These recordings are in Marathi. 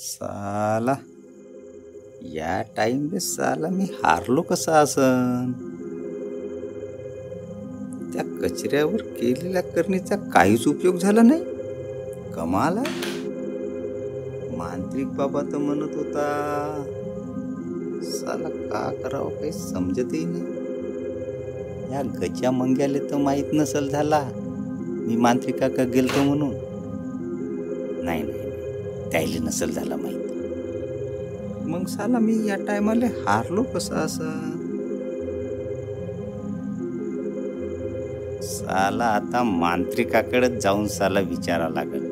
साला या टाइम पे साला मी हारलो कसा असन? त्या कचऱ्यावर केलेल्या करणीचा काहीच उपयोग झाला नाही. कमाल आहे. मांत्रिक बाबा तर म्हणत होता, साला का करावं काही समजतही नाही. या गजा मंग्याले तर माहीत नसल झाला मी मांत्रिका का गेलतो म्हणून. नाही नाही त्याला नसल झाला माहीत. मग साला मी या टायमाला हारलो कसं असं? साला आता मांत्रिकाकडे जाऊन साला विचारा लागल.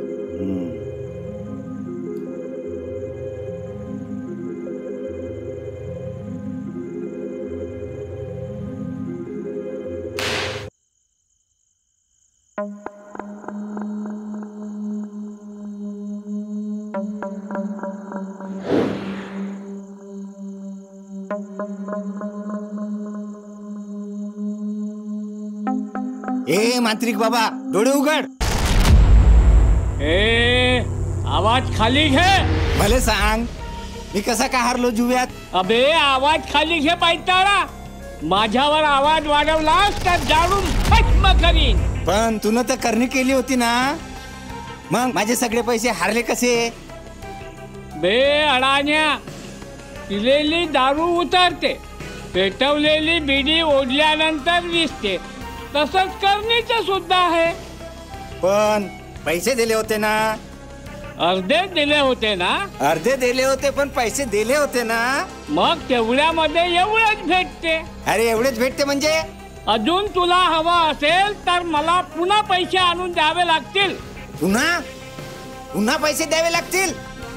ए मांत्रिक बाबा डोळे उघड. ए आवाज खाली घे. भले सांग मी कसा का हारलो जुव्यात? अबे आवाज खाली घे पायताळा. माझ्यावर आवाज वाढवलास तर जाळून भस्म करीन. पण तू तर करणी केली होती ना, मग माझे सगळे पैसे हारले कसे? बे अडाण्या, पिलेली दारू उतरते, पेटवलेली बिडी ओढल्यानंतर दिसते. तसंच करणीचं सुद्धा आहे. पण पैसे दिले होते ना? अर्धे दिले होते ना? अर्धे दिले होते पण पैसे दिले होते ना? मग तेवढ्यामध्ये एवढंच भेटते. अरे एवढेच भेटते म्हणजे? अजून तुला हवा असेल तर मला पुन्हा पैसे आणून द्यावे लागतील. पुन्हा पुन्हा पैसे द्यावे लागतील?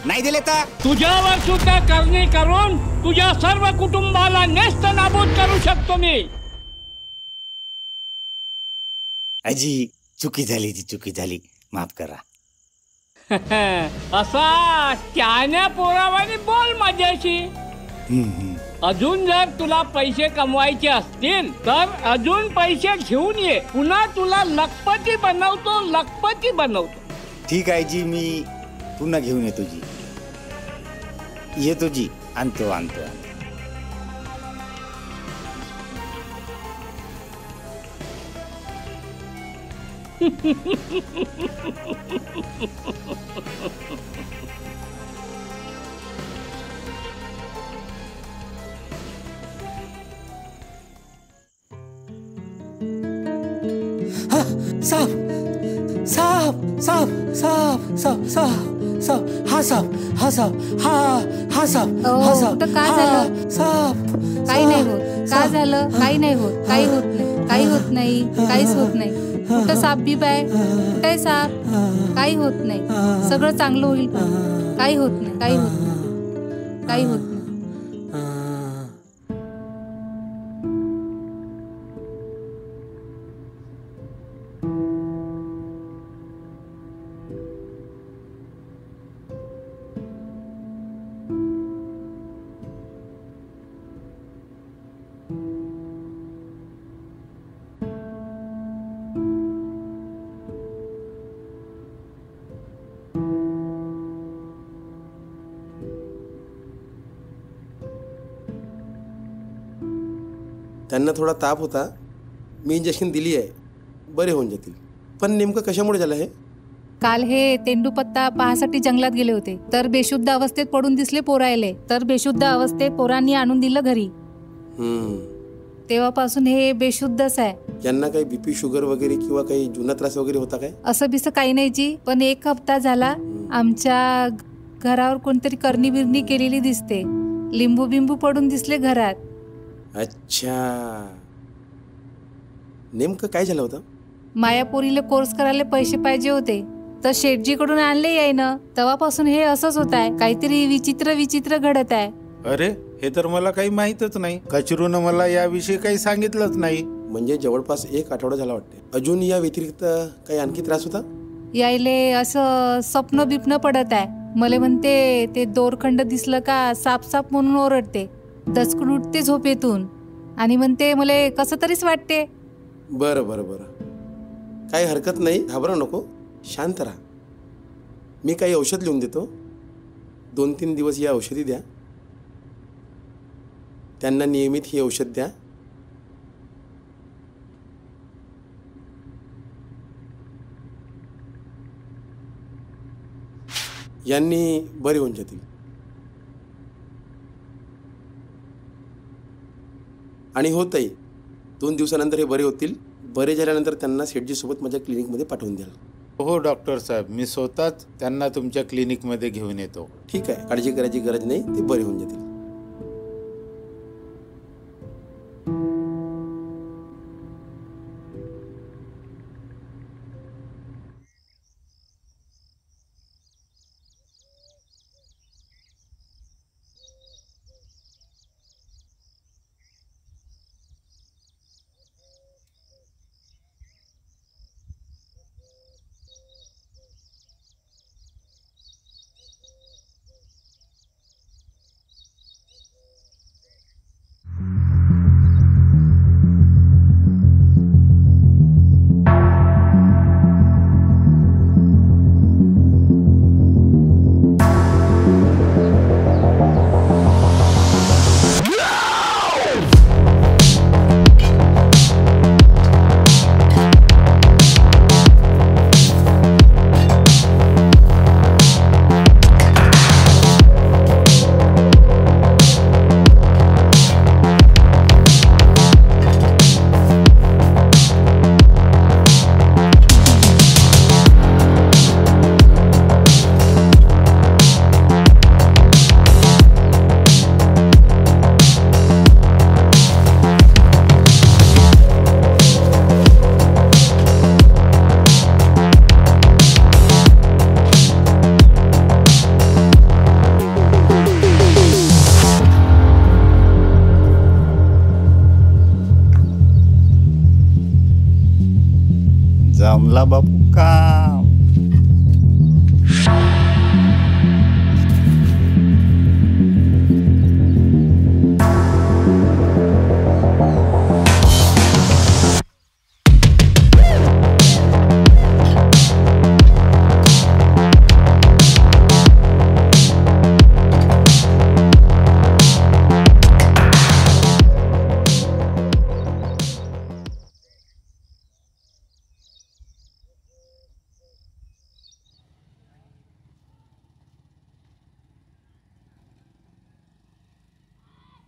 नाही दिले तर तुझ्यावर सुद्धा करणी करून तुझ्या सर्व कुटुंबाला नेस्त नाबूद करू शकतो मी. अजी चुकी झाली, ती चुकी झाली, माफ करा. असा त्याने पोरावानी बोल माझ्याशी. अजून जर तुला पैसे कमवायचे असतील तर अजून पैसे घेऊन ये. पुन्हा तुला लखपती बनवतो, लखपती बनवतो. ठीक आहे जी, मी पुन्हा घेऊन येतो जी. येतो जी, आणतो आणतो आणतो. साहब साहब साहब साहब साहब साहब साहब हा साहब हा साहब हा साहब हा साहब. काय झालं साहब? काही नाही होत. काय झालं? काही नाही होत. काही होत नाही. काही होत नाही. काहीच होत नाही. कुठं साप बीप आहे? कुठे साप? काही होत नाही. सगळं चांगलं होईल. काही होत नाही. काही होत नाही. काही होत नाही. त्यांना थोडा ताप होता, मी इंजेक्शन दिली आहे, बरे होऊन जातील. पण नेमकं कशामुळे झालं हे? काल हे तेंडूपत्ता पाहासाठी जंगलात गेले होते, तर बेशुद्ध अवस्थेत पडून दिसले पोरायले. तर बेशुद्ध अवस्थेत पोरांनी आणून दिलं घरी. तेव्हापासून हे बेशुद्धच आहे. यांना काही बीपी शुगर वगैरे किंवा काही जुना त्रास वगैरे होता काय? असं बिसं काही नाही जी, पण 1 हप्ता झाला आमच्या घरावर कोणतरी करणी बिरणी केलेली दिसते. लिंबू बिंबू पडून दिसले घरात. अच्छा, नेमकं काय झालं होतं? मायापुरीला कोर्स करायला पैसे पाहिजे होते, तर शेठजीकडून आणले आहे ना. तेव्हापासून हे असंच होत आहे. काहीतरी विचित्र विचित्र घडत आहे. अरे हे तर मला काही माहीतच नाही. कचरूनं मला याविषयी काही सांगितलंच नाही. म्हणजे जवळपास 1 आठवडा झाला वाटते. अजून या व्यतिरिक्त काही आणखी त्रास होता? यायले असं स्वप्न बिप्न पडत आहे. मला म्हणते ते दोरखंड दिसलं का साप साप म्हणून ओरडते. दचकून उठते झोपेतून आणि म्हणते मला कसं तरीच वाटते. बरं बरं बरं, काही हरकत नाही, घाबरा नको, शांत राहा. मी काही औषध लिहून देतो. 2-3 दिवस या औषधी द्या. त्यांना नियमित ही औषध द्या. यांनी बरे होऊन जातील. आणि होतही 2 दिवसानंतर हे बरे होतील. बरे झाल्यानंतर त्यांना सेठजीसोबत माझ्या क्लिनिकमध्ये पाठवून द्याल. हो डॉक्टर साहेब, मी स्वतःच त्यांना तुमच्या क्लिनिकमध्ये घेऊन येतो. ठीक आहे, काळजी करायची गरज नाही, ते बरे होऊन जातील. जमला बापू काम.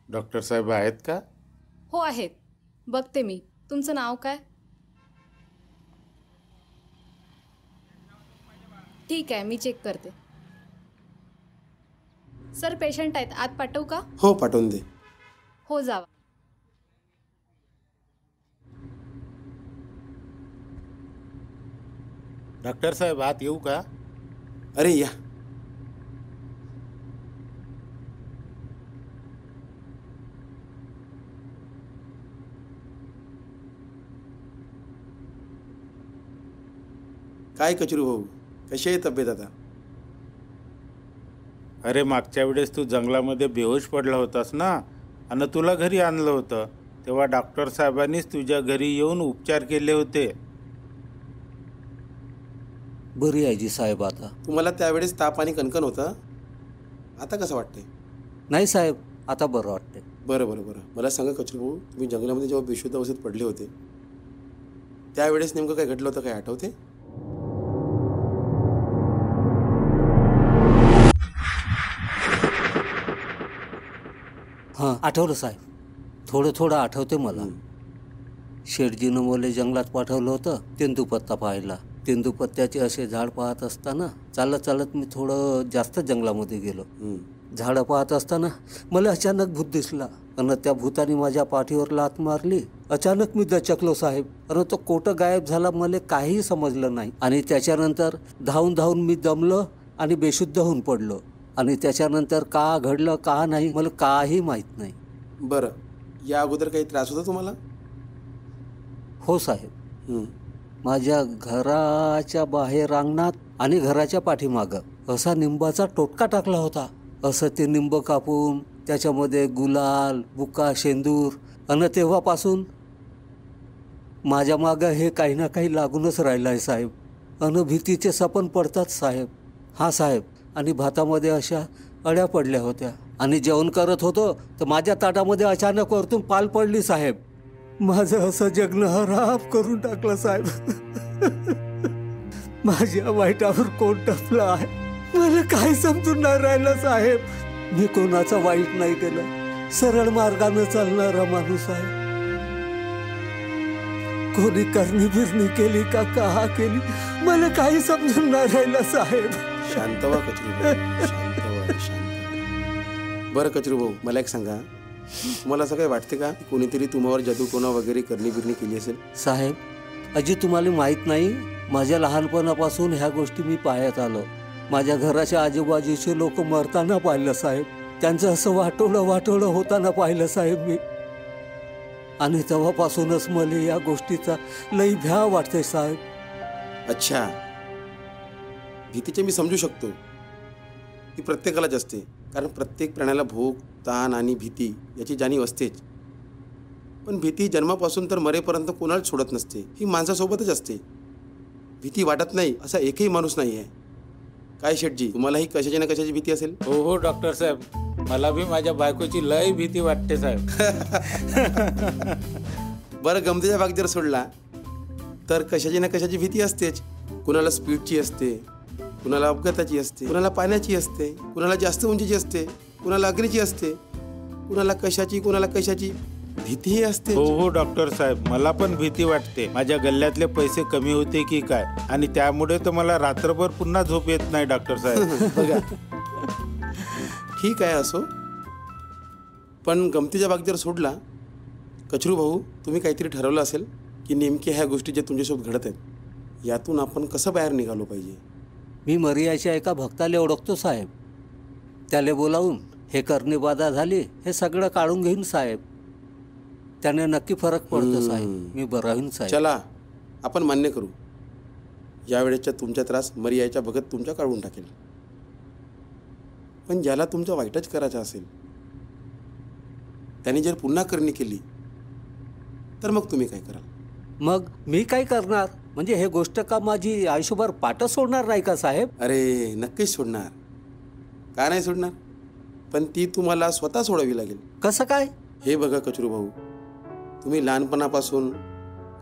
डॉक्टर साहेब आहेत का? हो आहेत, बघते मी. तुमचं नाव काय? ठीक आहे, मी चेक करते. सर, पेशंट आहेत, आत पाठवू का? हो, पाठवून दे. हो, जावा. डॉक्टर साहेब आत येऊ का? अरे या. काय कचरू भाऊ, कशी आहे तब्येत आता? अरे मागच्या वेळेस तू जंगलामध्ये बेहोश पडला होतास ना, आणि तुला घरी आणलं होतं, तेव्हा डॉक्टर साहेबांनीच तुझ्या घरी येऊन उपचार केले होते. बरी आहे जी साहेब आता. तुम्हाला त्यावेळेस ताप आणि कणकण होतं, आता कसं वाटतंय? नाही साहेब, आता बरं वाटते. बरं बरं बरं. मला सांगा कचरू भाऊ, तुम्ही जंगलामध्ये जेव्हा बेशुद्ध अवस्थेत पडले होते त्यावेळेस नेमकं काय घडलं होतं, काय आठवते? हां, आठवलं साहेब, थोडं थोडं आठवते मला. शेठजीनं मला जंगलात पाठवलं होतं तेंदूपत्ता पाहायला. तेंदूपत्त्याचे असे झाड पाहत असताना चालत चालत मी थोडं जास्त जंगलामध्ये गेलो. झाडं पाहत असताना मला अचानक भूत दिसला आणि त्या भूताने माझ्या पाठीवर लाथ मारली. अचानक मी दचकलो साहेब, आणि तो कोटं गायब झाला, मला काहीही समजलं नाही. आणि त्याच्यानंतर धावून धावून मी दमलो आणि बेशुद्ध होऊन पडलो. आणि त्याच्यानंतर का घडलं का नाही मला काही माहीत नाही. बरं, या अगोदर काही त्रास होता तुम्हाला? हो साहेब, माझ्या घराच्या बाहेर अंगणात आणि घराच्या पाठीमागं असा निंबाचा टोटका टाकला होता. असं ते निंब कापून त्याच्यामध्ये गुलाल, बुका, शेंदूर अन तेव्हापासून माझ्या मागं हे काही ना काही लागूनच राहिलं आहे साहेब. अन भीतीचे सपन पडतात साहेब. हा साहेब, आणि भातामध्ये अशा अळ्या पडल्या होत्या आणि जेवण करत होतो तर माझ्या ताटामध्ये अचानक वरतून पाल पडली साहेब. माझं असं जगणं हराम करून टाकलं साहेब. माझ्या वाईटावर कोण टपलं आहे मला काय समजून नाही राहिलं साहेब. मी कोणाचा वाईट नाही केलं, सरळ मार्गानं चालणारा माणूस आहे. कोणी करणी बिरणी केली का केली मला काही समजून नाही राहिलं साहेब. शांत व्हा कचरू भाऊ, शांत व्हा, शांत व्हा. बरं कचरू भाऊ, मला एक सांगा, तुम्हाला असं काही वाटते का की कोणीतरी तुम्हावर जादूटोणा वगैरे करणी बिरणी केली असेल? साहेब, अजी तुम्हाला माहीत नाही, माझ्या लहानपणापासून ह्या गोष्टी मी पाहत आलो. माझ्या घराच्या आजूबाजूचे लोक मरताना पाहिलं साहेब. त्यांचं असं वाटोळं होताना पाहिलं साहेब मी. आणि तेव्हापासूनच मला या गोष्टीचा लई भ्या वाटते साहेब. अच्छा, भीतीचे मी समजू शकतो. ती प्रत्येकालाच असते, कारण प्रत्येक प्राण्याला भूक, ताण आणि भीती याची जाणीव असतेच. पण भीती जन्मापासून तर मरेपर्यंत कोणालाच सोडत नसते. ही माणसासोबतच असते. भीती वाटत नाही असा एकही माणूस नाही आहे. काय शेठजी, तुम्हालाही कशाची ना कशाची भीती असेल? हो हो डॉक्टर साहेब, मला बी माझ्या बायकोची लय भीती वाटते साहेब. बरं, गमतीचा भाग जर सोडला तर कशाची ना कशाची भीती असतेच. कुणाला स्पीडची असते, कुणाला अपघाताची असते, कुणाला पाण्याची असते, कुणाला जास्त उंचीची असते, कुणाला अग्नीची असते, कुणाला कशाची भीतीही असते. हो हो डॉक्टर साहेब, मला पण भीती वाटते. माझ्या गल्ल्यातले पैसे कमी होते की काय, आणि त्यामुळे तर मला रात्रभर पुन्हा झोप येत नाही डॉक्टर साहेब. बघा, ठीक आहे असो, पण गमतीचा भाग जर सोडला, कचरू भाऊ, तुम्ही काहीतरी ठरवलं असेल की नेमके ह्या गोष्टी जे तुमच्यासोबत घडत आहेत यातून आपण कसं बाहेर निघालो पाहिजे. मी मरियाच्या एका भक्ताला ओळखतो साहेब. त्याला बोलावून हे करणे बाधा झाली हे सगळं काढून घेईन साहेब. त्याने नक्की फरक पडतो साहेब. मी बरा होईन साहेब. चला, आपण मान्य करू, यावेळेच्या तुमचा त्रास मरियाच्या भगत तुमच्या काढून टाकेल. पण ज्याला तुमचं वाईटच करायचं असेल त्याने जर पुन्हा करणी केली तर मग तुम्ही काय कराल? मग मी काय करणार? म्हणजे हे गोष्ट का माझी आयुष्यभर पाठच सोडणार नाही का साहेब? अरे नक्कीच सोडणार. का नाही सोडणार? पण ती तुम्हाला स्वतः सोडावी लागेल. कसं काय? हे बघा कचरू भाऊ, तुम्ही लहानपणापासून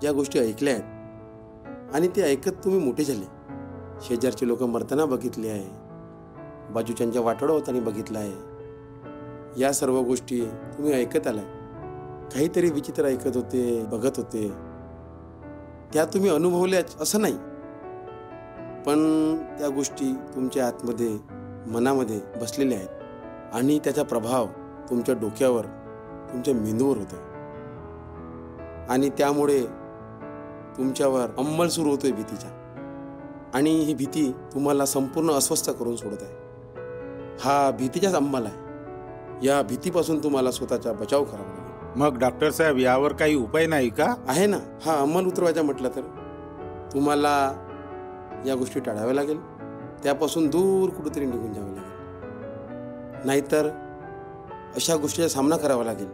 ज्या गोष्टी ऐकल्या आहेत आणि ते ऐकत तुम्ही मोठे झाले. शेजारचे लोक मरताना बघितले आहे, बाजूच्यांच्या वाटोळं होताना बघितलं आहे. या सर्व गोष्टी तुम्ही ऐकत आलाय. काहीतरी विचित्र ऐकत होते, बघत होते, त्या तुम्ही अनुभवल्याच असं नाही. पण त्या गोष्टी तुमच्या आतमध्ये, मनामध्ये बसलेल्या आहेत आणि त्याचा प्रभाव तुमच्या डोक्यावर, तुमच्या मेंदूवर होतो आणि त्यामुळे तुमच्यावर अंमल सुरू होतोय भीतीचा. आणि ही भीती तुम्हाला संपूर्ण अस्वस्थ करून सोडत आहे. हा भीतीचाच अंमल आहे. या भीतीपासून तुम्हाला स्वतःचा बचाव करावा लागेल. मग डॉक्टर साहेब, यावर काही उपाय नाही का? आहे ना. हा अंमल उतरवायचा म्हटलं तर तुम्हाला या गोष्टी टाळाव्या लागेल. त्यापासून दूर कुठेतरी निघून जावं लागेल. नाहीतर अशा गोष्टीचा सामना करावा लागेल,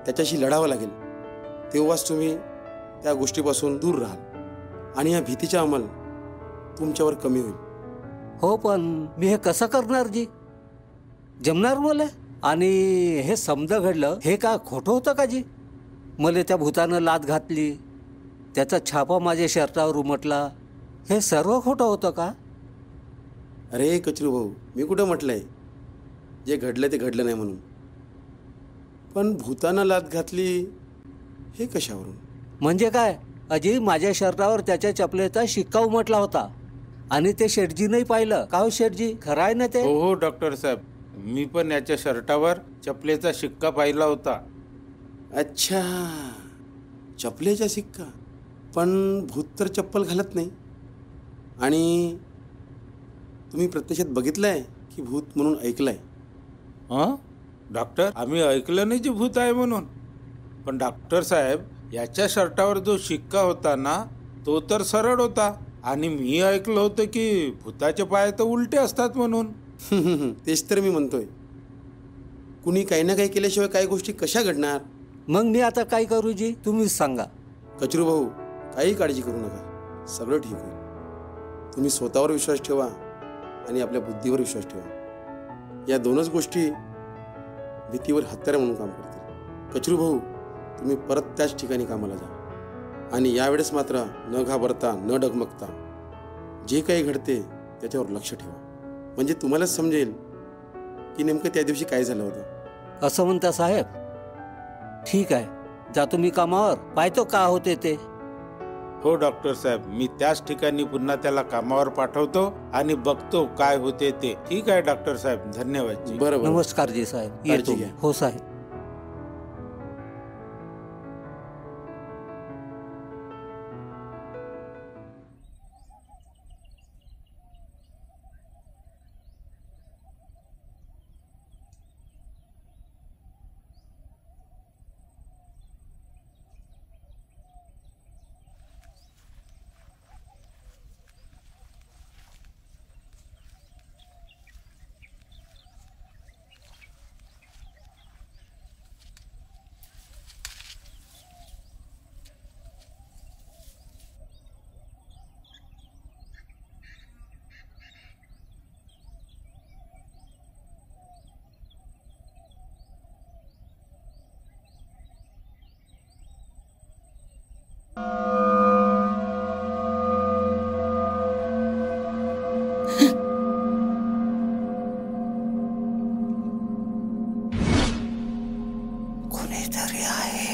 त्याच्याशी लढावं लागेल. तेव्हाच तुम्ही त्या गोष्टीपासून दूर राहाल आणि या भीतीचा अंमल तुमच्यावर कमी होईल. हो, पण मी हे कसं करणार जी? जमणार मला? आणि हे समजा घडलं हे का खोटं होतं का जी? मला त्या भूतानं लाथ घातली, त्याचा छापा माझ्या शर्टावर उमटला, हे सर्व खोटं होतं का? अरे कचरू भाऊ, मी कुठं म्हटलंय जे घडलं ते घडलं नाही म्हणून. पण भूतानं लाथ घातली हे कशावरून? म्हणजे काय अजी, माझ्या शर्टावर त्याच्या चपलेचा शिक्का उमटला होता आणि ते शेठजीनंही पाहिलं. का हो शेठजी, खरं आहे ना ते? हो हो डॉक्टर साहेब, मी पण याच्या शर्टावर चपलेचा शिक्का पाहिला होता. अच्छा, चपलेचा शिक्का. पण भूत तर चप्पल घालत नाही. आणि तुम्ही प्रत्यक्षात बघितलंय की भूत म्हणून ऐकलंय? हां डॉक्टर, आम्ही ऐकलं नाही जे भूत आहे म्हणून. पण डॉक्टर साहेब, याच्या शर्टावर जो शिक्का होता ना, तो तर सरळ होता आणि मी ऐकलं होतं की भूताचे पाय तर उलटे असतात म्हणून. तेच तर मी म्हणतोय, कुणी काही ना काही केल्याशिवाय काही गोष्टी कशा घडणार? मग मी आता काय करू जी, तुम्हीच सांगा. कचरू भाऊ, काही काळजी करू नका, सगळं ठीक होईल. तुम्ही स्वतःवर विश्वास ठेवा आणि आपल्या बुद्धीवर विश्वास ठेवा. या दोनच गोष्टी भीतीवर हत्यार म्हणून काम करतील. कचरू भाऊ, तुम्ही परत त्याच ठिकाणी कामाला जा आणि यावेळेस मात्र न घाबरता न डगमगता जे काही घडते त्याच्यावर लक्ष ठेवा, म्हणजे तुम्हालाच समजेल की नेमकं त्या दिवशी काय झालं होतं. असं म्हणता साहेब? ठीक आहे, जातो मी कामावर, पाहतो का होते ते. हो डॉक्टर साहेब, मी त्याच ठिकाणी पुन्हा त्याला कामावर पाठवतो आणि बघतो काय होते ते. ठीक आहे डॉक्टर साहेब, धन्यवाद जी. बरोबर. नमस्कार जी साहेब, येतो. घ्या. हो साहेब. कोणीतरी आहे.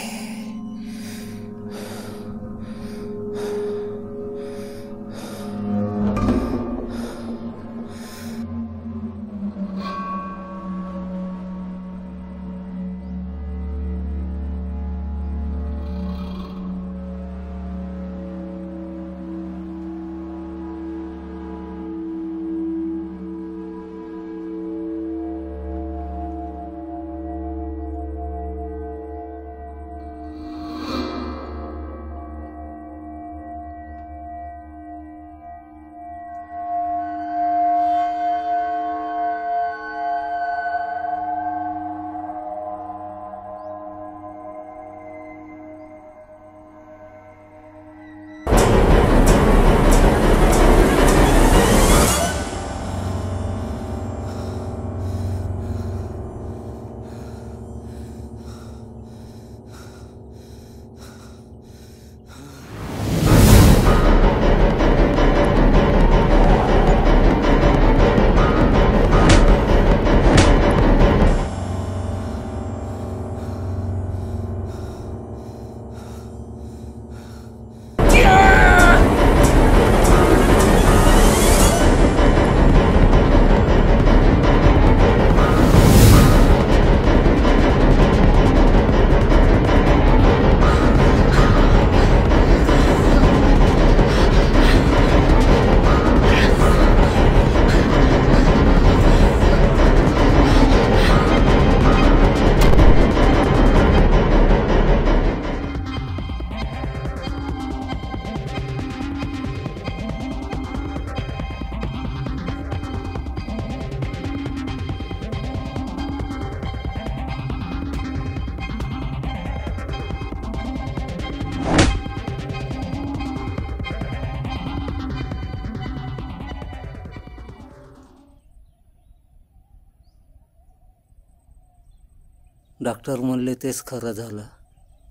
डॉक्टर म्हणले तेच खरं झालं.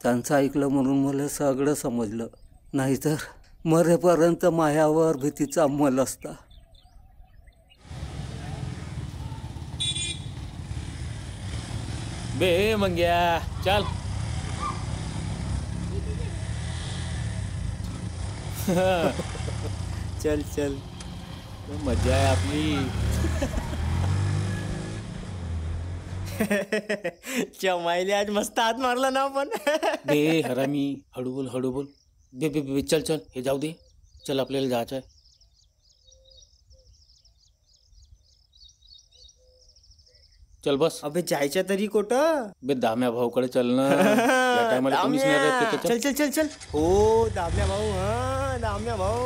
त्यांचं ऐकलं म्हणून मला सगळं समजलं, नाहीतर मरेपर्यंत मायावर भीतीचा अंमल असता. बे मंग्या चल. चल चल, मजा आहे आपली. चमाईले आज मस्त हात मारला ना आपण. बे हरामी, हळू बोल हळू बोल. बे बे बे चल चल, हे जाऊ दे. चल आपल्याला जायचं आहे. चल बस. अबे जायच्या तरी कुठं? बे दाम्या भाऊकडे चल ना. या टायमाला कोणीच नाही राहत तिथं. चल चल चल चल. हो दाम्या भाऊ, हा दाम्या भाऊ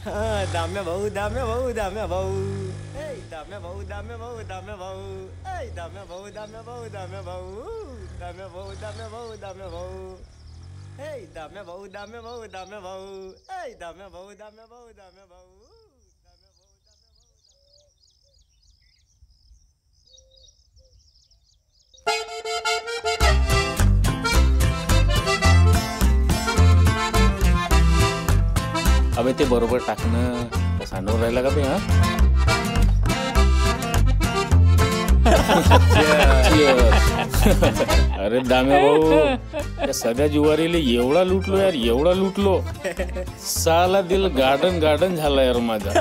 हा, दाम्या भाऊ दाम्या भाऊ दाम्या भाऊ ए दाम्या भाऊ दाम्या भाऊ दाम्या भाऊ ए दाम्या भाऊ दाम्या भाऊ दाम्या भाऊ दाम्या भाऊ दाम्या भाऊ दाम्या भाऊ ए दाम्या भाऊ दाम्या भाऊ दाम्या भाऊ ए दाम्या भाऊ दाम्या भाऊ दाम्या भाऊ. अबे ते बरोबर टाकणं त्या सांडवर राहिला का बे हा. अरे दाम्या भाऊ त्या सगळ्या जुवारीला एवढा लुटलो यार, एवढा लुटलो, साला दिल गार्डन गार्डन झाला यार माझा.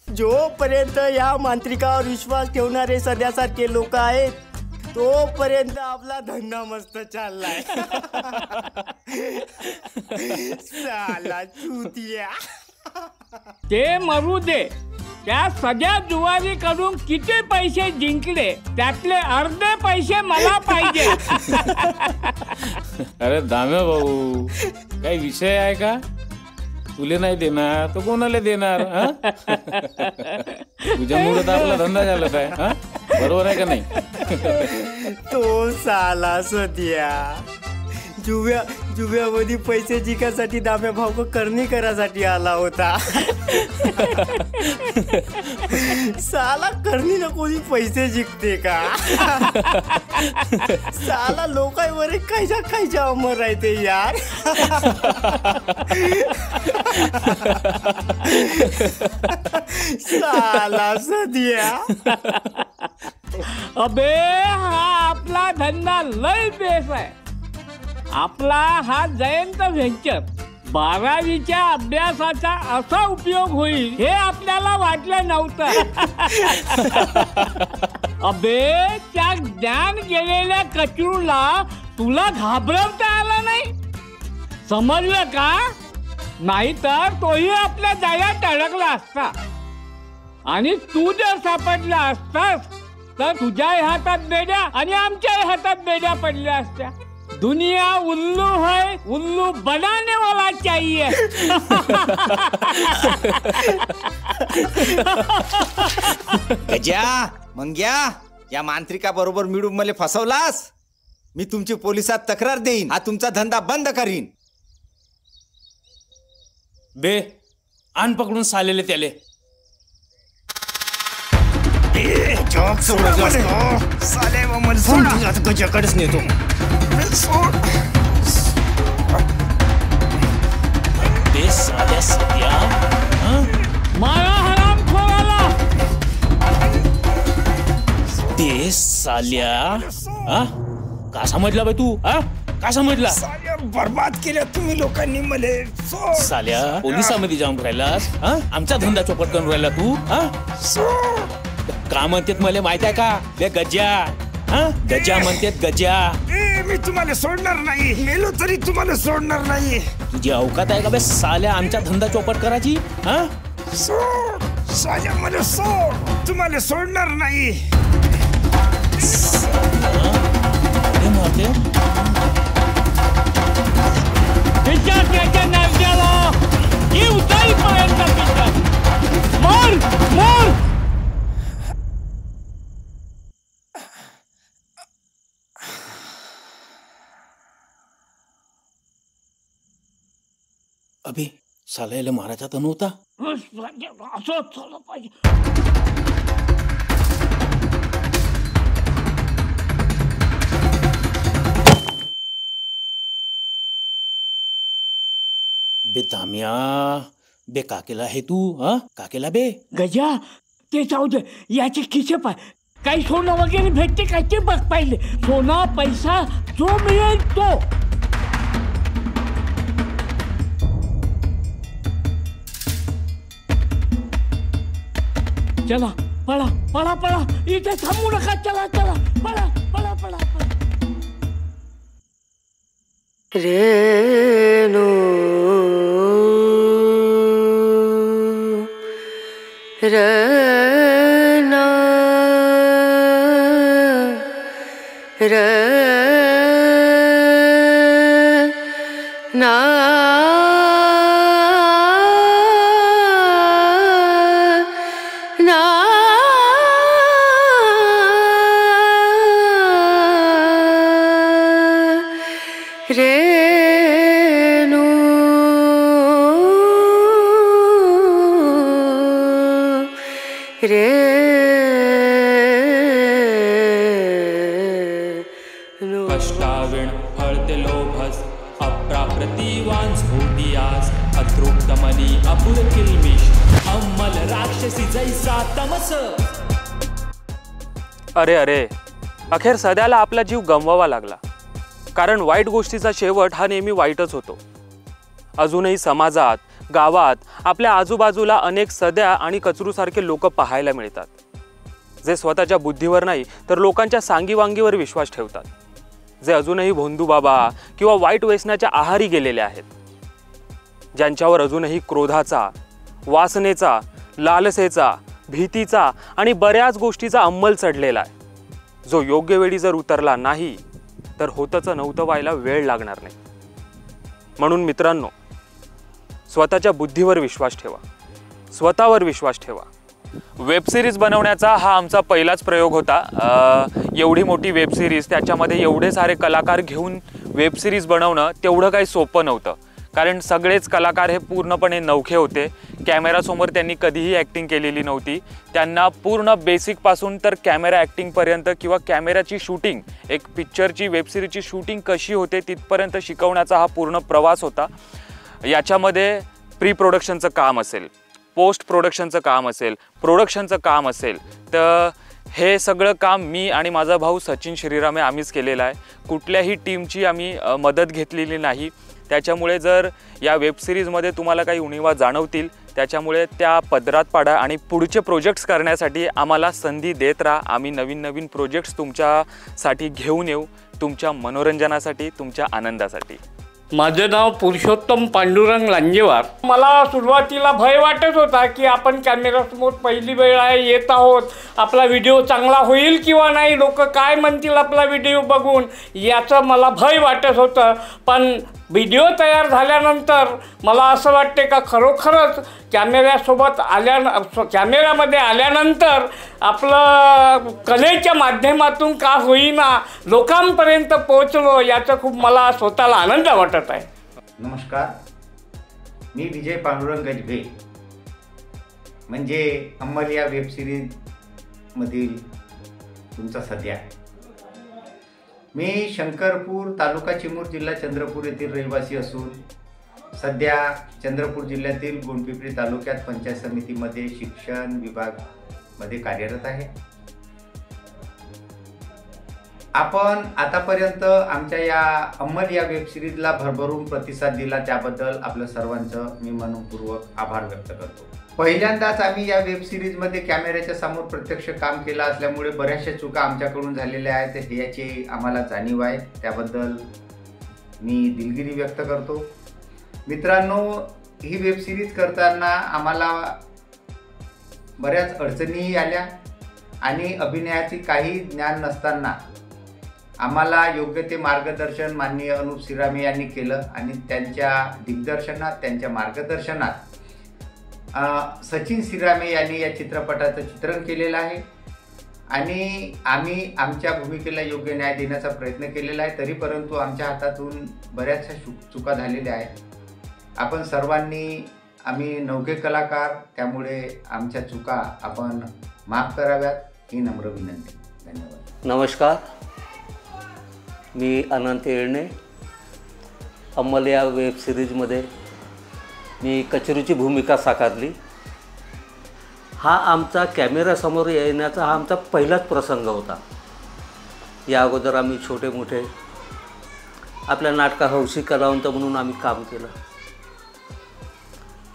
जोपर्यंत या मांत्रिकावर विश्वास ठेवणारे सध्यासारखे लोक आहेत तोपर्यंत आपला धंदा मस्त चाललाय. साला चुतिया. ते मरू दे. त्या सगळ्या जुवारीकडून किती पैसे जिंकले त्यातले अर्धे पैसे मला पाहिजे. अरे दाम्या भाऊ काही विषय आहे का? तुले नाही देणार तर कोणाला देणार? तुझ्यामुळे तर आपला धंदा झाला काय? बरोबर आहे का नाही? तो साला सध्या जुव्यामध्ये पैसे जिंकासाठी दाम्या भाऊ करणी करासाठी आला होता. साला करणी न कोणी पैसे जिंकते का? साला लोकांवर खायच्या अमर राहते यार. साला सध्या. अबे हा आपला धंदा लय बेस आहे. आपला हा जयंत व्हेंचर 12वीच्या अभ्यासाचा असा उपयोग होईल हे आपल्याला वाटलं नव्हतं. अबे त्या ज्ञान गेलेल्या कचरूला तुला घाबरवता आला नाही, समजलं का? नाहीतर तोही आपल्या जाळ्यात अडकला असता. आणि तू जर सापडला असतास तर तुझ्याही हातात बेड्या आणि आमच्याही हातात बेड्या पडल्या असत्या. दुनिया उल्लू है, उल्लू बनाने वाला चाहिए. गजा मंग्या या मांत्रिका बरोबर मिळून मला फसवलास. मी तुमची पोलिसात तक्रार देईन. हा तुमचा धंदा बंद करीन. बे आण पकडून सालेले त्याले. गजाकडेच नेतो. मारा हराम खोराला. ते साल्या का समजला बाई तू? का समजला? बर्बाद केल्या तुम्ही लोकांनी मले. साल्या पोलिसांमध्ये जाऊन राहिलास. आमचा धंदा चोपट करून राहिला तू. का म्हणतात मला माहित आहे का? बे गजा गजा म्हणतात गजा. मी तुम्हाला सोडणार नाही. मेलो तरी तुम्हाला सोडणार नाही. तुझी अवकात आहे का बे साल्या आमचा धंदा चोपट करायची? सोड साल्या मला सोड. तुम्हाला सोडणार नाही. त्याच्या नाश्याला जीव जाईपर्यंत पितात. मोर मोर. अबे साल्याला मारायचा तर नव्हता. असं झालं पाहिजे. बे ताम्या बे काकेला आहे तू? काकेला बे गजा ते जाऊ दे. याचे खिसे पाय. काही सोनं वगैरे भेटते काय ते बघ पाहिले. सोना पैसा जो मिळेल तो. चला पळा पळा पळा. इथे थांबू नका. चला चला पळा पळा पळा पळा. रेणू रना रे कष्टाविण हळते लोभस अप्राप्रतिवान झोदियास अतृप्तमनी अपुर किल्मिष अम्मल राक्षसी जैसा तमस. अरे अरे, अखेर सध्याला आपला जीव गमवावा लागला, कारण वाईट गोष्टीचा शेवट हा नेहमी वाईटच होतो. अजूनही समाजात, गावात, आपल्या आजूबाजूला अनेक सद्या आणि कचरूसारखे लोक पाहायला मिळतात, जे स्वतःच्या बुद्धीवर नाही तर लोकांच्या सांगीवांगीवर विश्वास ठेवतात, जे अजूनही भोंदूबाबा किंवा वाईट व्यसनाच्या आहारी गेलेले आहेत, ज्यांच्यावर अजूनही क्रोधाचा, वासनेचा, लालसेचा, भीतीचा आणि बऱ्याच गोष्टीचा अंमल चढलेला आहे, जो योग्य वेळी जर उतरला नाही तर होतच नव्हतं व्हायला वेळ लागणार नाही. म्हणून मित्रांनो, स्वतःच्या बुद्धीवर विश्वास ठेवा, स्वतःवर विश्वास ठेवा. वेबसिरीज बनवण्याचा हा आमचा पहिलाच प्रयोग होता. एवढी मोठी वेबसिरीज, त्याच्यामध्ये एवढे सारे कलाकार घेऊन वेबसिरीज बनवणं तेवढं काही सोपं नव्हतं, कारण सगळेच कलाकार हे पूर्णपणे नवखे होते. कॅमेरासमोर त्यांनी कधीही ॲक्टिंग केलेली नव्हती. त्यांना पूर्ण बेसिकपासून तर कॅमेरा ॲक्टिंगपर्यंत किंवा कॅमेराची शूटिंग, एक पिक्चरची, वेबसिरीजची शूटिंग कशी होते तिथपर्यंत शिकवण्याचा हा पूर्ण प्रवास होता. याच्यामध्ये प्री प्रोडक्शनचं काम असेल, पोस्ट प्रोडक्शनचं काम असेल, प्रोडक्शनचं काम असेल, तर हे सगळं काम मी आणि माझा भाऊ सचिन श्रीरामे आम्हीच केलेलं आहे. कुठल्याही टीमची आम्ही मदत घेतलेली नाही. त्याच्यामुळे जर या वेबसिरीजमध्ये तुम्हाला काही उणिवा जाणवतील, त्याच्यामुळे त्या पदरात पाडा आणि पुढचे प्रोजेक्ट्स करण्यासाठी आम्हाला संधी देत राहा. आम्ही नवीन नवीन प्रोजेक्ट्स तुमच्यासाठी घेऊन येऊ, तुमच्या मनोरंजनासाठी, तुमच्या आनंदासाठी. माझं नाव पुरुषोत्तम पांडुरंग लांजेवार. मला सुरुवातीला भय वाटत होता की आपण कॅमेरासमोर पहिली वेळ आहे, येत आहोत, आपला व्हिडिओ चांगला होईल किंवा नाही, लोक काय म्हणतील आपला व्हिडिओ बघून, याचं मला भय वाटत होतं. पण व्हिडिओ तयार झाल्यानंतर मला असं वाटते का खरोखरच कॅमेऱ्यामध्ये आल्यानंतर आपलं कलेच्या माध्यमातून का होईना लोकांपर्यंत पोहोचलो, याचा खूप मला स्वतःला आनंद वाटत आहे. नमस्कार, मी विजय पांडुरंग गजबे, म्हणजे अंमल या वेबसिरीजमधील तुमचा सध्या. मी शंकरपूर, तालुका चिमूर, जिल्हा चंद्रपूर येथील रहिवासी असून सध्या चंद्रपूर जिल्ह्यातील गोंडपिंपरी तालुक्यात पंचायत समितीमध्ये शिक्षण विभागामध्ये कार्यरत आहे. आपण आतापर्यंत आमच्या या अंमल या वेबसिरीजला भरभरून प्रतिसाद दिला, त्याबद्दल आपल्या सर्वांचं मी मनपूर्वक आभार व्यक्त करतो. पहिल्यांदाच आम्ही या वेबसिरीजमध्ये कॅमेऱ्याच्या समोर प्रत्यक्ष काम केलं असल्यामुळे बऱ्याचशा चुका आमच्याकडून झालेल्या आहेत, याची आम्हाला जाणीव आहे. त्याबद्दल मी दिलगिरी व्यक्त करतो. मित्रांनो, ही वेबसिरीज करताना आम्हाला बऱ्याच अडचणीही आल्या आणि अभिनयाची काही ज्ञान नसताना आम्हाला योग्य ते मार्गदर्शन माननीय अनुप श्रीरामे यांनी केलं आणि त्यांच्या दिग्दर्शनात, त्यांच्या मार्गदर्शनात सचिन श्रीरामे यांनी या चित्रपटाचं चित्रण केलेलं आहे आणि आम्ही आमच्या भूमिकेला योग्य न्याय देण्याचा प्रयत्न केलेला आहे. तरी परंतु आमच्या हातातून बऱ्याचशा चुका झालेल्या आहेत. आपण सर्वांनी, आम्ही नवखे कलाकार, त्यामुळे आमच्या चुका आपण माफ कराव्यात ही नम्र विनंती. धन्यवाद. नमस्कार, मी अनंत येळणे. अंमल या वेबसिरीजमध्ये मी कचरूची भूमिका साकारली. हा आमचा कॅमेरासमोर येण्याचा हा आमचा पहिलाच प्रसंग होता. या अगोदर आम्ही छोटे मोठे आपल्या नाटका हौशी कलावंत म्हणून आम्ही काम केलं.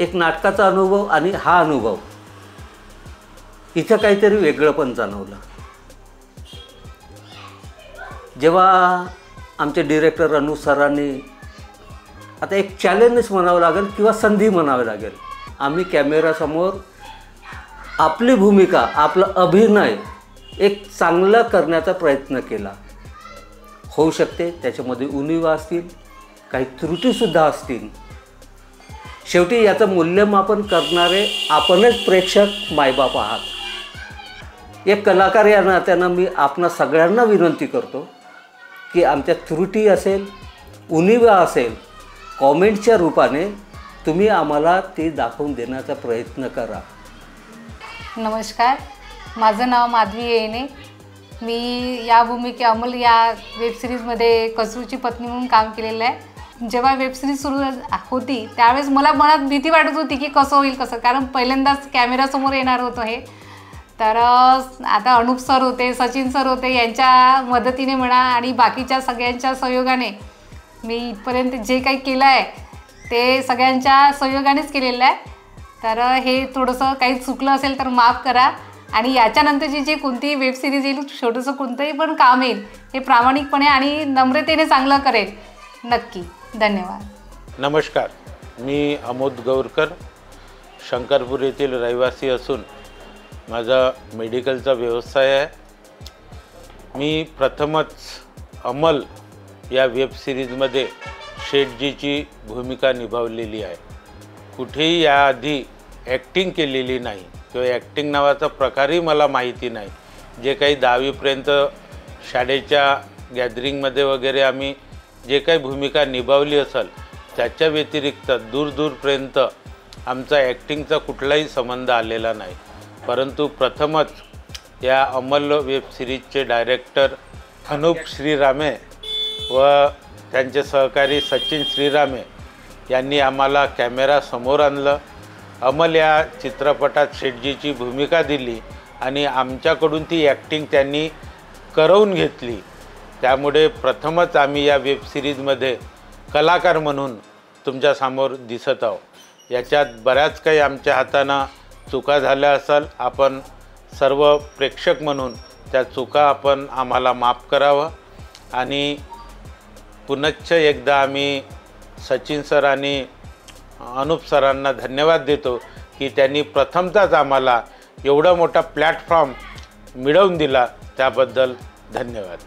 एक नाटकाचा अनुभव आणि हा अनुभव, इथं काहीतरी वेगळं पण जाणवलं. जेव्हा आमचे डिरेक्टर अनु सरांनी, आता एक चॅलेंजच म्हणावं लागेल किंवा संधी म्हणावी लागेल, आम्ही कॅमेरासमोर आपली भूमिका, आपला अभिनय एक चांगला करण्याचा प्रयत्न केला. होऊ शकते त्याच्यामध्ये उणिवा असतील, काही त्रुटीसुद्धा असतील. शेवटी याचं मूल्यमापन करणारे आपणच प्रेक्षक, मायबाप आहात. एक कलाकार या नात्यानं मी आपणा सगळ्यांना विनंती करतो की आमच्या त्रुटी असेल, उणिवा असेल, कॉमेंटच्या रूपाने तुम्ही आम्हाला ते दाखवून देण्याचा प्रयत्न करा. नमस्कार, माझं नाव माधवी येणे. मी या भूमिके अमल या वेबसिरीजमध्ये कसूची पत्नी म्हणून काम केलेलं आहे. जेव्हा वेबसिरीज सुरू होती त्यावेळेस मला मनात भीती वाटत होती की कसं होईल कसं, कारण पहिल्यांदाच कॅमेरासमोर येणार होतं हे. तर आता अनुप सर होते, सचिन सर होते, यांच्या मदतीने म्हणा आणि बाकीच्या सगळ्यांच्या सहयोगाने मी इथपर्यंत जे काही केलं आहे ते सगळ्यांच्या सहयोगानेच केलेलं आहे. तर हे थोडंसं काही चुकलं असेल तर माफ करा आणि याच्यानंतरची जी कोणतीही वेबसिरीज येईल, छोटंसं कोणतंही पण काम येईल, हे प्रामाणिकपणे आणि नम्रतेने चांगलं करेल नक्की. धन्यवाद. नमस्कार, मी अमोद गौरकर, शंकरपूर येथील रहिवासी असून माझा मेडिकलचा व्यवसाय आहे. मी प्रथमच अमल या वेबसिरीजमध्ये शेठजीची भूमिका निभावलेली आहे. कुठेही याआधी ॲक्टिंग केलेली नाही किंवा ॲक्टिंग नावाचा प्रकारही मला माहिती नाही. जे काही 10वीपर्यंत शाळेच्या गॅदरिंगमध्ये वगैरे आम्ही जे काही भूमिका निभावली असेल त्याच्या व्यतिरिक्त दूरपर्यंत आमचा ॲक्टिंगचा कुठलाही संबंध आलेला नाही. परंतु प्रथमच या अमल वेबसिरीजचे डायरेक्टर अनुप श्रीरामे व त्यांचे सहकारी सचिन श्रीरामे यांनी आम्हाला कॅमेरासमोर आणलं. अमल या चित्रपटात शेठजीची भूमिका दिली आणि आमच्याकडून ती ॲक्टिंग त्यांनी करवून घेतली. त्यामुळे प्रथमच आम्ही या वेबसिरीजमध्ये कलाकार म्हणून तुमच्यासमोर दिसत आहोत. याच्यात बऱ्याच काही आमच्या हातानं चुका झाल्या असेल. आपण सर्व प्रेक्षक म्हणून त्या चुका आपण आम्हाला माफ करावं. आणि पुनश्च एकदा आम्ही सचिन सर आणि अनुप सरांना धन्यवाद देतो की त्यांनी प्रथमतःच आम्हाला एवढा मोठा प्लॅटफॉर्म मिळवून दिला, त्याबद्दल धन्यवाद.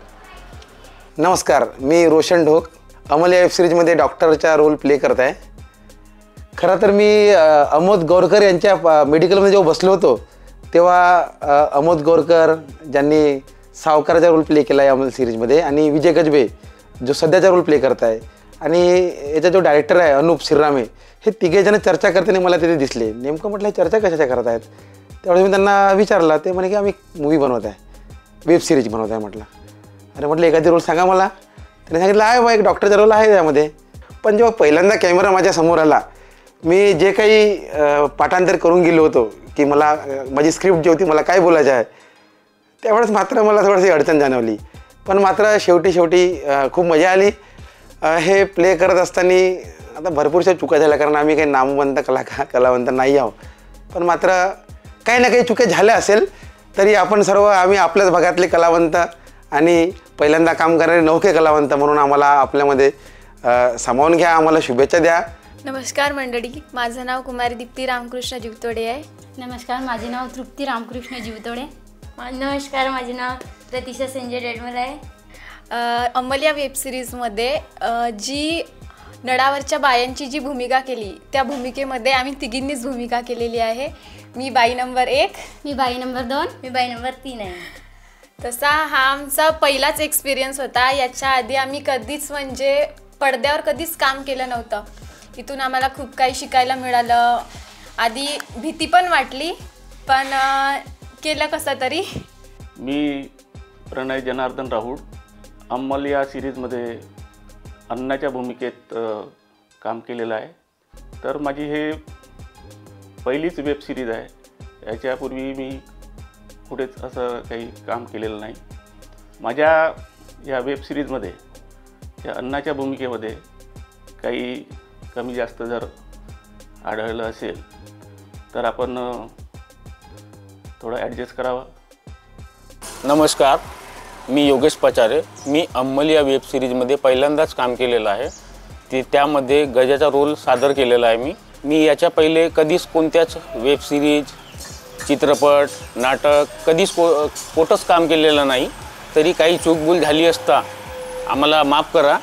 नमस्कार, मी रोशन ढोक, अमल या वेबसिरीजमध्ये डॉक्टरचा रोल प्ले करत आहे. खरं तर मी अमोद गौरकर यांच्या मेडिकलमध्ये जेव्हा बसलो होतो तेव्हा अमोद गौरकर ज्यांनी सावकाराचा रोल प्ले केला आहे अमल सिरीजमध्ये, आणि विजय गजबे जो सध्याचा रोल प्ले करत आहे, आणि याचा जो डायरेक्टर आहे अनुप श्रीरामे, हे तिघेजण चर्चा करताना मला तिथे दिसले. नेमकं म्हटलं चर्चा कशाच्या करत आहेत. त्यावेळेस मी त्यांना विचारलं, ते म्हणे की आम्ही मूवी बनवत आहे, वेब सिरीज बनवत आहे. म्हटलं अरे म्हटलं एखादी रोल सांगा मला. त्याने सांगितलं आहे बा एक डॉक्टरचा रोल आहे त्यामध्ये. पण जेव्हा पहिल्यांदा कॅमेरा माझ्या समोर आला, मी जे काही पाठांतर करून गेलो होतो की मला माझी स्क्रिप्ट जी होती मला काय बोलायचं आहे, त्यावेळेस मात्र मला थोडीशी अडचण जाणवली. पण मात्र शेवटी खूप मजा आली. हे प्ले करत असताना आता भरपूरशा चुका झाल्या, कारण आम्ही काही नामवंत कलावंत नाही आहोत. पण मात्र काही ना काही चुका झाल्या असेल तरी आपण सर्व आम्ही आपल्याच भागातले कलावंत आणि पहिल्यांदा काम करणारे नौके कलावंत म्हणून आम्हाला आपल्यामध्ये सामावून घ्या. आम्हाला शुभेच्छा द्या. नमस्कार मंडळी, माझं नाव कुमारी दीप्ती रामकृष्ण जीवतोडे आहे. नमस्कार, माझे नाव तृप्ती रामकृष्ण जीवतोडे. नमस्कार, माझे नाव प्रतीक्षा संजय डेडमल आहे. अमल या वेबसिरीजमध्ये जी नळावरच्या बायांची जी भूमिका केली, त्या भूमिकेमध्ये आम्ही तिघींनीच भूमिका केलेली आहे. Me by number 1, me by number 2, me by number 3 आहे. तसा हा आमचा पहिलाच एक्सपिरियन्स होता. याच्या आधी आम्ही कधीच म्हणजे पडद्यावर कधीच काम केलं नव्हतं. इथून आम्हाला खूप काही शिकायला मिळालं. आधी भीती पण वाटली, पण केलं कसं तरी. मी प्रणय जनार्दन राहुड, अमल या सिरीजमध्ये अन्नाच्या भूमिकेत काम केलेलं आहे. तर माझी हे पहिलीच वेब सिरीज आहे. याच्यापूर्वी मी कुठेच असं काही काम केलेलं नाही. माझ्या या वेब सिरीजमध्ये या अन्नाच्या भूमिकेमध्ये काही कमी जास्त जर आढळलं असेल तर आपण थोडं ॲडजस्ट करावं. नमस्कार, मी योगेश पाचारे. मी अंमल या वेब सिरीजमध्ये पहिल्यांदाच काम केलेलं आहे. त्यामध्ये गजाचा रोल सादर केलेला आहे. मी याच्या पहिले कधीच कोणत्याच वेब सिरीज, चित्रपट, नाटक कधीच कोठंच काम केलेलं नाही. तरी काही चूकभूल झाली असता आम्हाला माफ करा.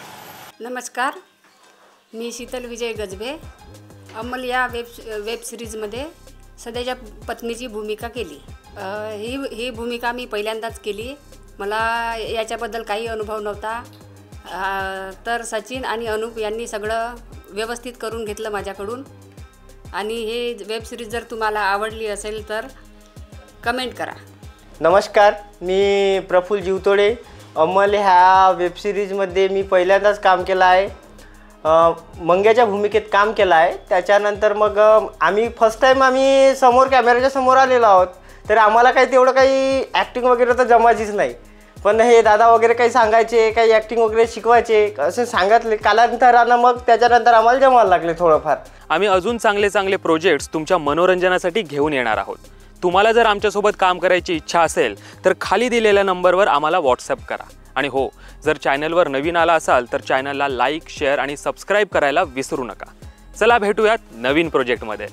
नमस्कार, मी शीतल विजय गजबे. अमल या वेब सिरीजमध्ये सध्याच्या पत्नीची भूमिका केली. ही भूमिका मी पहिल्यांदाच केली. मला याच्याबद्दल काही अनुभव नव्हता. तर सचिन आणि अनुप यांनी सगळं व्यवस्थित करून घेतलं माझ्याकडून. आणि हे वेब सिरीज जर तुम्हाला आवडली असेल तर कमेंट करा. नमस्कार, मी प्रफुल्ल जीवतोडे. अंमल ह्या वेबसिरीजमध्ये मी पहिल्यांदाच काम केलं आहे. मंग्याच्या भूमिकेत काम केलं आहे. त्याच्यानंतर मग आम्ही फर्स्ट टाईम आम्ही समोर कॅमेऱ्याच्या समोर आलेलो आहोत. तर आम्हाला काही तेवढं काही ॲक्टिंग वगैरे तर जमायचीच नाही. पण हे दादा वगैरे काही सांगायचे, काही ॲक्टिंग वगैरे शिकवायचे, असे सांगितले. कालांतरानं मग त्याच्यानंतर आम्हाला जमायला लागले थोडंफार. आम्ही अजून चांगले चांगले प्रोजेक्ट्स तुमच्या मनोरंजनासाठी घेऊन येणार आहोत. तुम्हाला जर आमच्यासोबत काम करायची इच्छा असेल तर खाली दिलेल्या नंबरवर आम्हाला व्हॉट्सअप करा. आणि हो, जर चॅनलवर नवीन आला असाल तर चॅनलला लाईक, शेअर आणि सबस्क्राईब करायला विसरू नका. चला भेटूयात नवीन प्रोजेक्टमध्ये.